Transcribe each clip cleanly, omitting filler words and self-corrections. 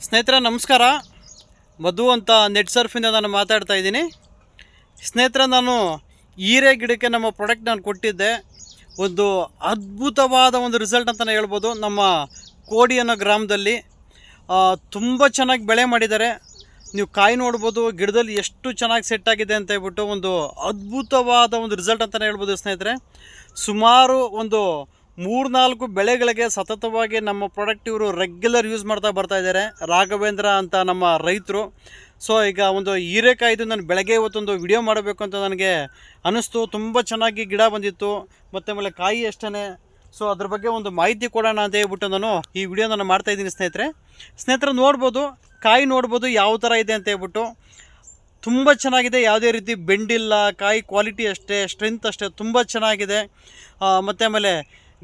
ಸ್ನೇಹಿತರೆ ನಮಸ್ಕಾರ. ಮಧು ಅಂತ ನೆಟ್ ಸರ್ಫಿಂದ ನಾನು ಮಾತಾಡ್ತಾ ಇದ್ದೀನಿ. ಸ್ನೇಹಿತರೆ, ನಾನು ಹೀರೆ ಗಿಡಕ್ಕೆ ನಮ್ಮ ಪ್ರಾಡಕ್ಟ್ ನಾನು ಕೊಟ್ಟಿದ್ದೆ. ಒಂದು ಅದ್ಭುತವಾದ ಒಂದು ರಿಸಲ್ಟ್ ಅಂತಲೇ ಹೇಳ್ಬೋದು. ನಮ್ಮ ಕೋಡಿ ಅನ್ನೋ ಗ್ರಾಮದಲ್ಲಿ ತುಂಬ ಚೆನ್ನಾಗಿ ಬೆಳೆ ಮಾಡಿದ್ದಾರೆ. ನೀವು ಕಾಯಿ ನೋಡ್ಬೋದು, ಗಿಡದಲ್ಲಿ ಎಷ್ಟು ಚೆನ್ನಾಗಿ ಸೆಟ್ ಆಗಿದೆ ಅಂತ ಹೇಳ್ಬಿಟ್ಟು ಒಂದು ಅದ್ಭುತವಾದ ಒಂದು ರಿಸಲ್ಟ್ ಅಂತಲೇ ಹೇಳ್ಬೋದು. ಸ್ನೇಹಿತರೆ, ಸುಮಾರು ಒಂದು 3-4 ಬೆಳೆಗಳಿಗೆ ಸತತವಾಗಿ ನಮ್ಮ ಪ್ರಾಡಕ್ಟ್ ಇವರು ರೆಗ್ಯುಲರ್ ಯೂಸ್ ಮಾಡ್ತಾ ಬರ್ತಾ ಇದ್ದಾರೆ. ರಾಘವೇಂದ್ರ ಅಂತ ನಮ್ಮ ರೈತರು. ಸೊ ಈಗ ಒಂದು ಹೀರೆಕಾಯ್ದು ನಾನು ಬೆಳಗ್ಗೆ ಇವತ್ತೊಂದು ವಿಡಿಯೋ ಮಾಡಬೇಕು ಅಂತ ನನಗೆ ಅನ್ನಿಸ್ತು. ತುಂಬ ಚೆನ್ನಾಗಿ ಗಿಡ ಬಂದಿತ್ತು, ಮತ್ತು ಆಮೇಲೆ ಕಾಯಿ ಅಷ್ಟೇ. ಸೊ ಅದ್ರ ಬಗ್ಗೆ ಒಂದು ಮಾಹಿತಿ ಕೊಡೋಣ ಅಂತ ಹೇಳ್ಬಿಟ್ಟು ನಾನು ಈ ವಿಡಿಯೋ ನಾನು ಮಾಡ್ತಾಯಿದ್ದೀನಿ. ಸ್ನೇಹಿತರೆ ನೋಡ್ಬೋದು, ಕಾಯಿ ನೋಡ್ಬೋದು ಯಾವ ಥರ ಇದೆ ಅಂತ ಹೇಳ್ಬಿಟ್ಟು. ತುಂಬ ಚೆನ್ನಾಗಿದೆ, ಯಾವುದೇ ರೀತಿ ಬೆಂಡಿಲ್ಲ. ಕಾಯಿ ಕ್ವಾಲಿಟಿ ಅಷ್ಟೇ, ಸ್ಟ್ರೆಂತ್ ಅಷ್ಟೇ, ತುಂಬ ಚೆನ್ನಾಗಿದೆ. ಮತ್ತು ಆಮೇಲೆ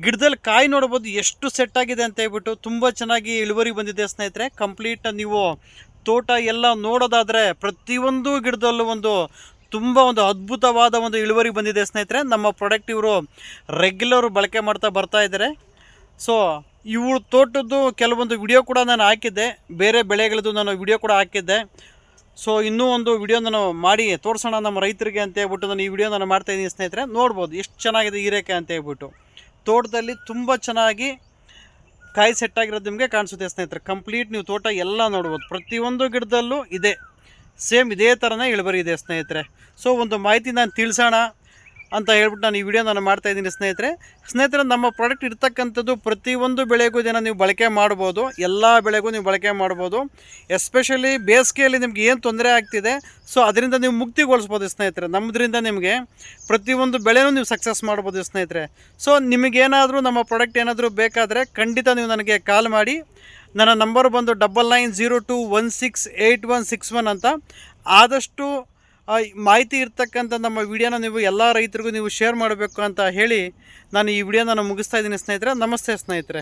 ಗಿಡದಲ್ಲಿ ಕಾಯಿ ನೋಡ್ಬೋದು ಎಷ್ಟು ಸೆಟ್ ಆಗಿದೆ ಅಂತ ಹೇಳ್ಬಿಟ್ಟು. ತುಂಬ ಚೆನ್ನಾಗಿ ಇಳುವರಿ ಬಂದಿದೆ ಸ್ನೇಹಿತರೆ. ಕಂಪ್ಲೀಟ್ ನೀವು ತೋಟ ಎಲ್ಲ ನೋಡೋದಾದರೆ ಪ್ರತಿಯೊಂದು ಗಿಡದಲ್ಲೂ ತುಂಬ ಅದ್ಭುತವಾದ ಒಂದು ಇಳುವರಿ ಬಂದಿದೆ ಸ್ನೇಹಿತರೆ. ನಮ್ಮ ಪ್ರಾಡಕ್ಟ್ ಇವರು ರೆಗ್ಯುಲರ್ ಬಳಕೆ ಮಾಡ್ತಾ ಬರ್ತಾ ಇದ್ದಾರೆ. ಸೊ ಇವ್ರ ತೋಟದ್ದು ಕೆಲವೊಂದು ವಿಡಿಯೋ ಕೂಡ ನಾನು ಹಾಕಿದ್ದೆ, ಬೇರೆ ಬೆಳೆಗಳದ್ದು ನಾನು ವಿಡಿಯೋ ಕೂಡ ಹಾಕಿದ್ದೆ. ಸೊ ಇನ್ನೂ ಒಂದು ವಿಡಿಯೋ ನಾನು ಮಾಡಿ ತೋರಿಸೋಣ ನಮ್ಮ ರೈತರಿಗೆ ಅಂತ ಹೇಳ್ಬಿಟ್ಟು ನಾನು ಈ ವಿಡಿಯೋ ನಾನು ಮಾಡ್ತಾಯಿದ್ದೀನಿ. ಸ್ನೇಹಿತರೆ ನೋಡ್ಬೋದು ಎಷ್ಟು ಚೆನ್ನಾಗಿದೆ ಹೀರೆಕಾಯಿ ಅಂತ ಹೇಳ್ಬಿಟ್ಟು. ತೋಟದಲ್ಲಿ ತುಂಬ ಚೆನ್ನಾಗಿ ಕಾಯಿ ಸೆಟ್ಟಾಗಿರೋದು ನಿಮಗೆ ಕಾಣಿಸುತ್ತೆ ಸ್ನೇಹಿತರೆ. ಕಂಪ್ಲೀಟ್ ನೀವು ತೋಟ ಎಲ್ಲ ನೋಡ್ಬೋದು, ಪ್ರತಿಯೊಂದು ಗಿಡದಲ್ಲೂ ಇದೆ, ಸೇಮ್ ಇದೇ ಥರನೇ ಇಳುವರಿ ಇದೆ ಸ್ನೇಹಿತರೆ. ಸೊ ಒಂದು ಮಾಹಿತಿ ನಾನು ತಿಳಿಸೋಣ ಅಂತ ಹೇಳ್ಬಿಟ್ಟು ನಾನು ಈ ವಿಡಿಯೋ ನಾನು ಮಾಡ್ತಾಯಿದ್ದೀನಿ ಸ್ನೇಹಿತರೆ. ನಮ್ಮ ಪ್ರಾಡಕ್ಟ್ ಇರ್ತಕ್ಕಂಥದ್ದು ಪ್ರತಿಯೊಂದು ಬೆಳೆಗೂ ನೀವು ಬಳಕೆ ಮಾಡ್ಬೋದು, ಎಲ್ಲ ಬೆಳೆಗೂ ನೀವು ಬಳಕೆ ಮಾಡ್ಬೋದು. ಎಸ್ಪೆಷಲಿ ಬೇಸಿಗೆಯಲ್ಲಿ ನಿಮ್ಗೆ ಏನು ತೊಂದರೆ ಆಗ್ತಿದೆ, ಸೊ ಅದರಿಂದ ನೀವು ಮುಕ್ತಿಗೊಳಿಸ್ಬೋದು ಸ್ನೇಹಿತರೆ. ನಮ್ಮದ್ರಿಂದ ನಿಮಗೆ ಪ್ರತಿಯೊಂದು ಬೆಳೆನೂ ನೀವು ಸಕ್ಸಸ್ ಮಾಡ್ಬೋದು ಸ್ನೇಹಿತರೆ. ಸೊ ನಿಮಗೇನಾದರೂ ನಮ್ಮ ಪ್ರಾಡಕ್ಟ್ ಏನಾದರೂ ಬೇಕಾದರೆ ಖಂಡಿತ ನೀವು ನನಗೆ ಕಾಲ್ ಮಾಡಿ. ನನ್ನ ನಂಬರ್ ಬಂದು 9902168161 ಅಂತ. ಆದಷ್ಟು ಮಾಹಿತಿ ಇರ್ತಕ್ಕಂಥ ನಮ್ಮ ವಿಡಿಯೋನ ನೀವು ಎಲ್ಲ ರೈತರಿಗೂ ನೀವು ಶೇರ್ ಮಾಡಬೇಕು ಅಂತ ಹೇಳಿ ನಾನು ಈ ವಿಡಿಯೋನ ಮುಗಿಸ್ತಾ ಇದ್ದೀನಿ ಸ್ನೇಹಿತರೆ. ನಮಸ್ತೆ ಸ್ನೇಹಿತರೆ.